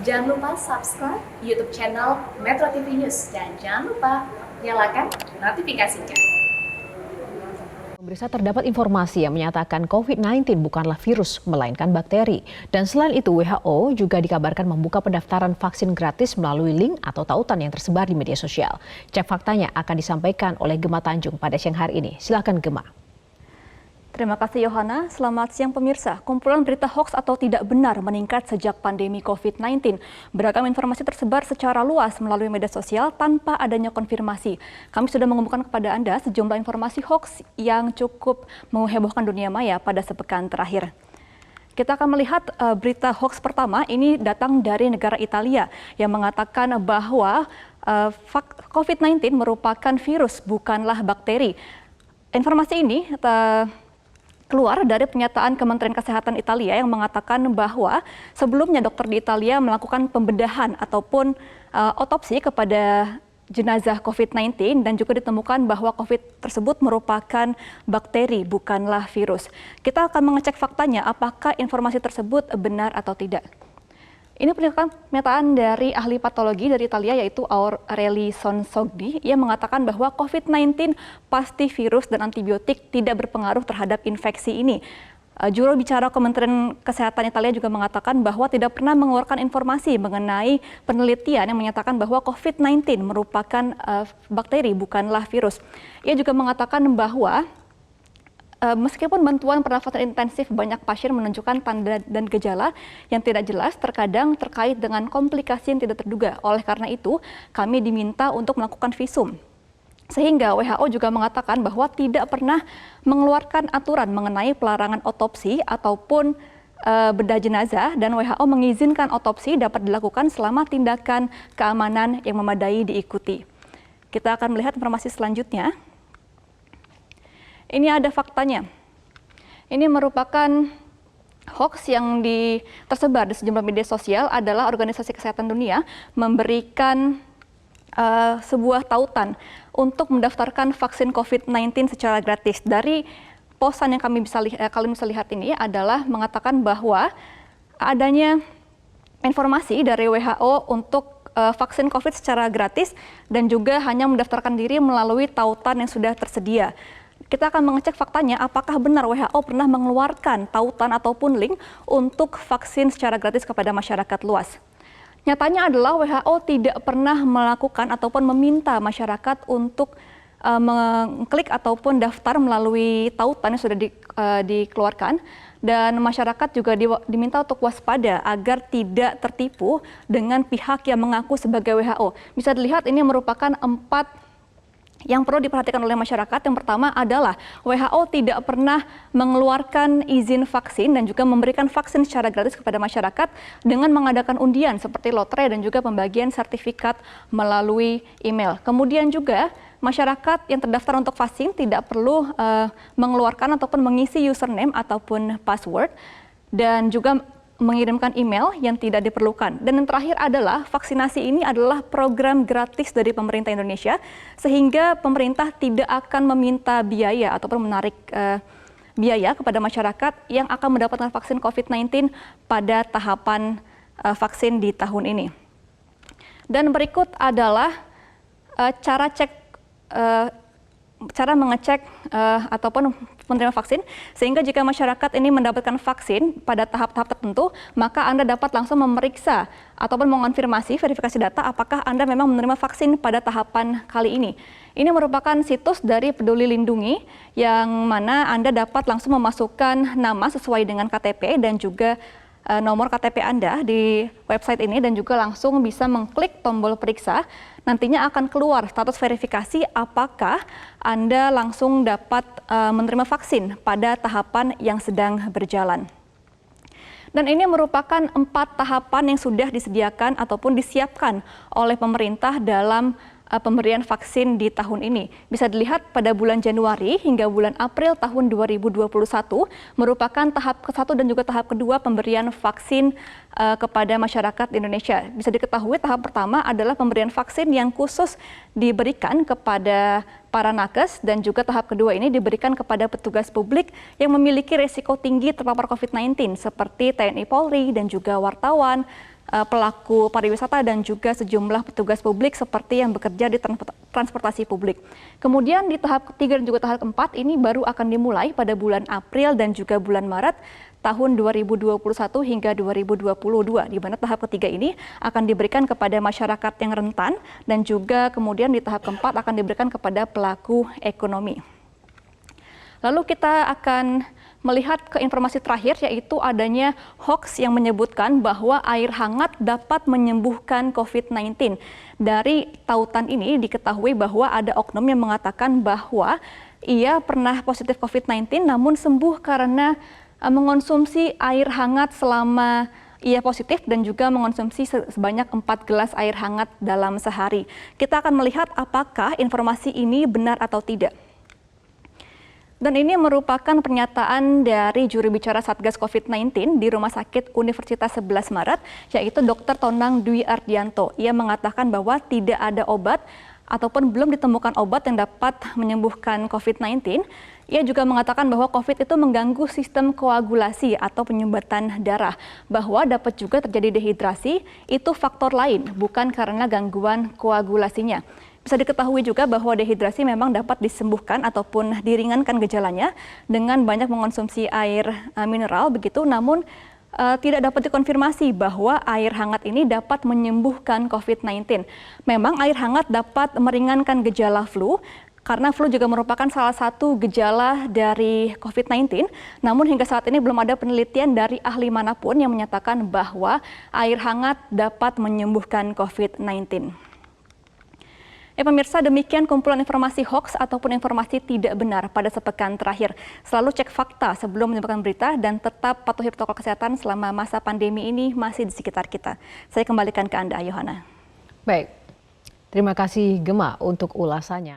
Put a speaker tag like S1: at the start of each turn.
S1: Jangan lupa subscribe YouTube channel Metro TV News dan jangan lupa nyalakan notifikasinya.
S2: Pemirsa, terdapat informasi yang menyatakan COVID-19 bukanlah virus, melainkan bakteri. Dan selain itu, WHO juga dikabarkan membuka pendaftaran vaksin gratis melalui link atau tautan yang tersebar di media sosial. Cek faktanya akan disampaikan oleh Gema Tanjung pada siang hari ini. Silakan Gema.
S3: Terima kasih Yohana. Selamat siang pemirsa. Kumpulan berita hoax atau tidak benar meningkat sejak pandemi COVID-19. Beragam informasi tersebar secara luas melalui media sosial tanpa adanya konfirmasi. Kami sudah mengumpulkan kepada Anda sejumlah informasi hoax yang cukup menghebohkan dunia maya pada sepekan terakhir. Kita akan melihat berita hoax pertama, ini datang dari negara Italia yang mengatakan bahwa COVID-19 merupakan virus, bukanlah bakteri. Informasi ini keluar dari pernyataan Kementerian Kesehatan Italia yang mengatakan bahwa sebelumnya dokter di Italia melakukan pembedahan ataupun otopsi kepada jenazah COVID-19 dan juga ditemukan bahwa COVID tersebut merupakan bakteri, bukanlah virus. Kita akan mengecek faktanya apakah informasi tersebut benar atau tidak. Ini pernyataan dari ahli patologi dari Italia yaitu Aureli Sonsogdi. Ia mengatakan bahwa COVID-19 pasti virus dan antibiotik tidak berpengaruh terhadap infeksi ini. Juru bicara Kementerian Kesehatan Italia juga mengatakan bahwa tidak pernah mengeluarkan informasi mengenai penelitian yang menyatakan bahwa COVID-19 merupakan bakteri, bukanlah virus. Ia juga mengatakan bahwa meskipun bantuan pernafasan intensif, banyak pasien menunjukkan tanda dan gejala yang tidak jelas, terkadang terkait dengan komplikasi yang tidak terduga. Oleh karena itu, kami diminta untuk melakukan visum. Sehingga WHO juga mengatakan bahwa tidak pernah mengeluarkan aturan mengenai pelarangan otopsi ataupun bedah jenazah, dan WHO mengizinkan otopsi dapat dilakukan selama tindakan keamanan yang memadai diikuti. Kita akan melihat informasi selanjutnya. Ini ada faktanya. Ini merupakan hoax yang tersebar di sejumlah media sosial. Adalah Organisasi Kesehatan Dunia memberikan sebuah tautan untuk mendaftarkan vaksin COVID-19 secara gratis. Dari posan yang kalian bisa lihat ini adalah mengatakan bahwa adanya informasi dari WHO untuk vaksin COVID secara gratis dan juga hanya mendaftarkan diri melalui tautan yang sudah tersedia. Kita akan mengecek faktanya apakah benar WHO pernah mengeluarkan tautan ataupun link untuk vaksin secara gratis kepada masyarakat luas. Nyatanya adalah WHO tidak pernah melakukan ataupun meminta masyarakat untuk mengklik ataupun daftar melalui tautan yang sudah dikeluarkan, dan masyarakat juga diminta untuk waspada agar tidak tertipu dengan pihak yang mengaku sebagai WHO. Bisa dilihat ini merupakan 4 yang perlu diperhatikan oleh masyarakat. Yang pertama adalah WHO tidak pernah mengeluarkan izin vaksin dan juga memberikan vaksin secara gratis kepada masyarakat dengan mengadakan undian seperti lotre dan juga pembagian sertifikat melalui email. Kemudian juga masyarakat yang terdaftar untuk vaksin tidak perlu mengeluarkan ataupun mengisi username ataupun password dan juga mengirimkan email yang tidak diperlukan. Dan yang terakhir adalah vaksinasi ini adalah program gratis dari pemerintah Indonesia, sehingga pemerintah tidak akan meminta biaya ataupun menarik biaya kepada masyarakat yang akan mendapatkan vaksin COVID-19 pada tahapan vaksin di tahun ini. Dan berikut adalah cara mengecek ataupun menerima vaksin, sehingga jika masyarakat ini mendapatkan vaksin pada tahap-tahap tertentu, maka Anda dapat langsung memeriksa ataupun mengonfirmasi verifikasi data apakah Anda memang menerima vaksin pada tahapan kali ini. Ini merupakan situs dari Peduli Lindungi yang mana Anda dapat langsung memasukkan nama sesuai dengan KTP dan juga nomor KTP Anda di website ini, dan juga langsung bisa mengklik tombol periksa. Nantinya akan keluar status verifikasi apakah Anda langsung dapat menerima vaksin pada tahapan yang sedang berjalan. Dan ini merupakan 4 tahapan yang sudah disediakan ataupun disiapkan oleh pemerintah dalam pemberian vaksin di tahun ini. Bisa dilihat pada bulan Januari hingga bulan April tahun 2021 merupakan tahap ke-1 dan juga tahap kedua pemberian vaksin kepada masyarakat Indonesia. Bisa diketahui tahap pertama adalah pemberian vaksin yang khusus diberikan kepada para nakes, dan juga tahap kedua ini diberikan kepada petugas publik yang memiliki risiko tinggi terpapar COVID-19 seperti TNI Polri dan juga wartawan, pelaku pariwisata dan juga sejumlah petugas publik seperti yang bekerja di transportasi publik. Kemudian di tahap ketiga dan juga tahap keempat ini baru akan dimulai pada bulan April dan juga bulan Maret tahun 2021 hingga 2022, di mana tahap ketiga ini akan diberikan kepada masyarakat yang rentan dan juga kemudian di tahap keempat akan diberikan kepada pelaku ekonomi. Lalu kita akan melihat ke informasi terakhir, yaitu adanya hoax yang menyebutkan bahwa air hangat dapat menyembuhkan COVID-19. Dari tautan ini diketahui bahwa ada oknum yang mengatakan bahwa ia pernah positif COVID-19 namun sembuh karena mengonsumsi air hangat selama ia positif dan juga mengonsumsi sebanyak 4 gelas air hangat dalam sehari. Kita akan melihat apakah informasi ini benar atau tidak. Dan ini merupakan pernyataan dari juru bicara Satgas COVID-19 di Rumah Sakit Universitas 11 Maret, yaitu Dr. Tonang Dwi Ardianto. Ia mengatakan bahwa tidak ada obat ataupun belum ditemukan obat yang dapat menyembuhkan COVID-19. Ia juga mengatakan bahwa COVID itu mengganggu sistem koagulasi atau penyumbatan darah, bahwa dapat juga terjadi dehidrasi, itu faktor lain, bukan karena gangguan koagulasinya. Bisa diketahui juga bahwa dehidrasi memang dapat disembuhkan ataupun diringankan gejalanya dengan banyak mengonsumsi air mineral begitu, namun tidak dapat dikonfirmasi bahwa air hangat ini dapat menyembuhkan COVID-19. Memang air hangat dapat meringankan gejala flu, karena flu juga merupakan salah satu gejala dari COVID-19, namun hingga saat ini belum ada penelitian dari ahli manapun yang menyatakan bahwa air hangat dapat menyembuhkan COVID-19. Ya pemirsa, demikian kumpulan informasi hoax ataupun informasi tidak benar pada sepekan terakhir. Selalu cek fakta sebelum menyebarkan berita dan tetap patuhi protokol kesehatan selama masa pandemi ini masih di sekitar kita. Saya kembalikan ke Anda, Yohana.
S2: Baik, terima kasih Gema untuk ulasannya.